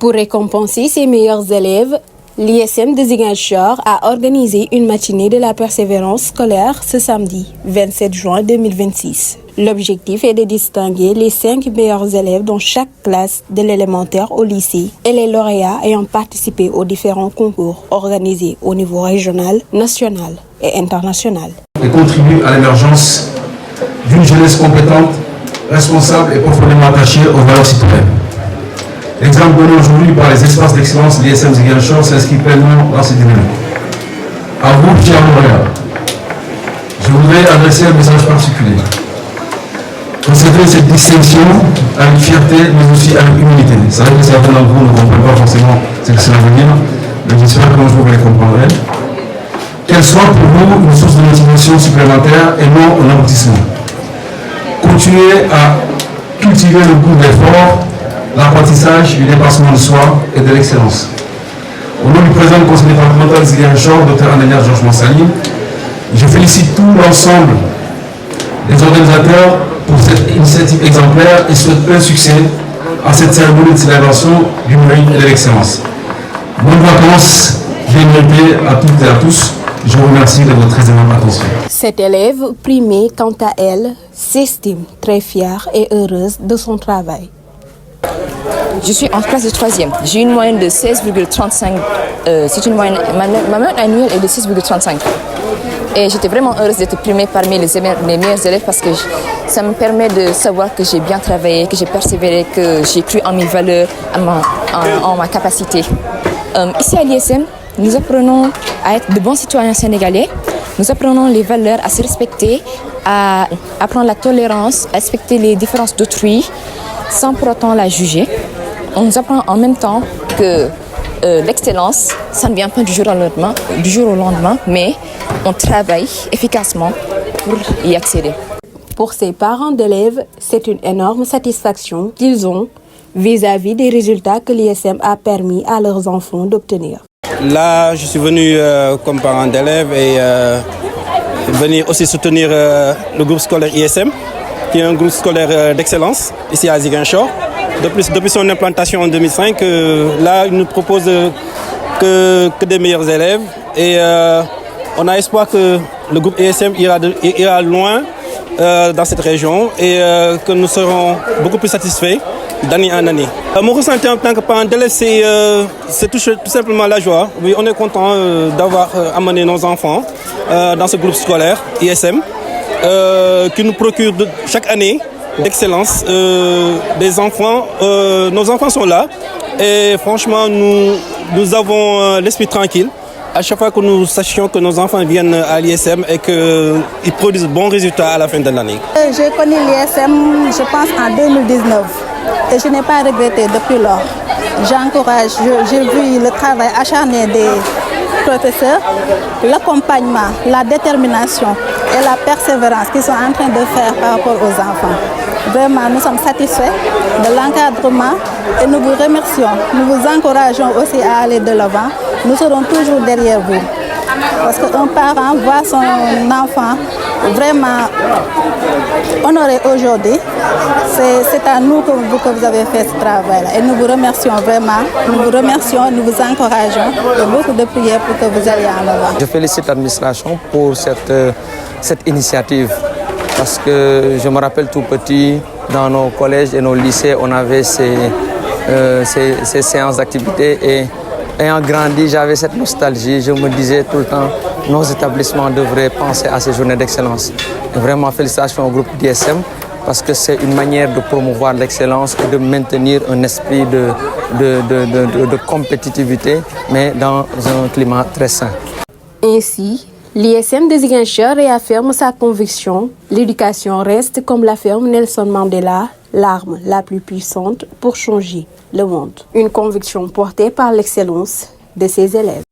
Pour récompenser ses meilleurs élèves, l'ISM de Ziguinchor a organisé une matinée de la persévérance scolaire ce samedi 27 juin 2026. L'objectif est de distinguer les 5 meilleurs élèves dans chaque classe de l'élémentaire au lycée et les lauréats ayant participé aux différents concours organisés au niveau régional, national et international. Et contribue à l'émergence d'une jeunesse compétente, responsable et profondément attachée aux valeurs citoyennes. L'exemple donné aujourd'hui par les espaces d'excellence de l'ISM Ziguinchor s'inscrit pleinement dans cette dynamique. À vous, chers lauréats, je voudrais adresser un message particulier. Considérez cette distinction avec fierté, mais aussi avec humilité. C'est vrai que certains d'entre vous ne comprennent pas forcément ce que cela veut dire, mais j'espère que vous les comprendrez. Qu'elle soit pour vous une source de motivation supplémentaire et non un aboutissement. Continuez à cultiver le goût de l'effort, l'apprentissage, du dépassement de soi et de l'excellence. Au nom du président du conseil départemental de Ziguinchor, Dr Anélia Georges Mansali, je félicite tout l'ensemble des organisateurs pour cette initiative exemplaire et souhaite plein succès à cette cérémonie de célébration du mérite et de l'excellence. Bonnes vacances, bien méritées à toutes et à tous. Je vous remercie de votre très aimable attention. Cette élève primée, quant à elle, s'estime très fière et heureuse de son travail. Je suis en classe de 3e. J'ai une moyenne de 16,35. C'est une moyenne. Ma moyenne annuelle est de 6,35. Et j'étais vraiment heureuse d'être primée parmi mes meilleurs élèves parce que ça me permet de savoir que j'ai bien travaillé, que j'ai persévéré, que j'ai cru en mes valeurs, en ma capacité. Ici à l'ISM, nous apprenons à être de bons citoyens sénégalais. Nous apprenons les valeurs, à se respecter, à apprendre la tolérance, à respecter les différences d'autrui, sans pour autant la juger. On nous apprend en même temps que l'excellence, ça ne vient pas du jour au lendemain, mais on travaille efficacement pour y accéder. Pour ces parents d'élèves, c'est une énorme satisfaction qu'ils ont vis-à-vis des résultats que l'ISM a permis à leurs enfants d'obtenir. Là, je suis venu comme parent d'élèves et venir aussi soutenir le groupe scolaire ISM, qui est un groupe scolaire d'excellence ici à Ziguinchor. Depuis son implantation en 2005, là, il nous propose que des meilleurs élèves et on a espoir que le groupe ISM ira loin dans cette région et que nous serons beaucoup plus satisfaits d'année en année. Mon ressenti en tant que parent d'élève, c'est tout simplement la joie. Oui, on est content d'avoir amené nos enfants dans ce groupe scolaire ISM qui nous procure chaque année d'excellence des enfants. Nos enfants sont là et franchement, nous avons l'esprit tranquille. À chaque fois que nous sachions que nos enfants viennent à l'ISM et qu'ils produisent de bons résultats à la fin de l'année. J'ai connu l'ISM, je pense, en 2019 et je n'ai pas regretté depuis lors. J'encourage, j'ai vu le travail acharné des professeurs, l'accompagnement, la détermination et la persévérance qu'ils sont en train de faire par rapport aux enfants. Vraiment, nous sommes satisfaits de l'encadrement et nous vous remercions. Nous vous encourageons aussi à aller de l'avant. Nous serons toujours derrière vous. Parce qu'un parent voit son enfant vraiment honoré aujourd'hui. C'est à nous que vous avez fait ce travail-là. Et nous vous remercions vraiment. Nous vous remercions, nous vous encourageons de beaucoup de prières pour que vous alliez en avant. Je félicite l'administration pour cette initiative. Parce que je me rappelle tout petit, dans nos collèges et nos lycées, on avait ces séances d'activité et ayant grandi, j'avais cette nostalgie. Je me disais tout le temps, nos établissements devraient penser à ces journées d'excellence. Vraiment, félicitations au groupe d'ISM parce que c'est une manière de promouvoir l'excellence et de maintenir un esprit de compétitivité, mais dans un climat très sain. Ainsi, l'ISM de Ziguinchor réaffirme sa conviction. L'éducation reste, comme l'affirme Nelson Mandela, l'arme la plus puissante pour changer le monde. Une conviction portée par l'excellence de ses élèves.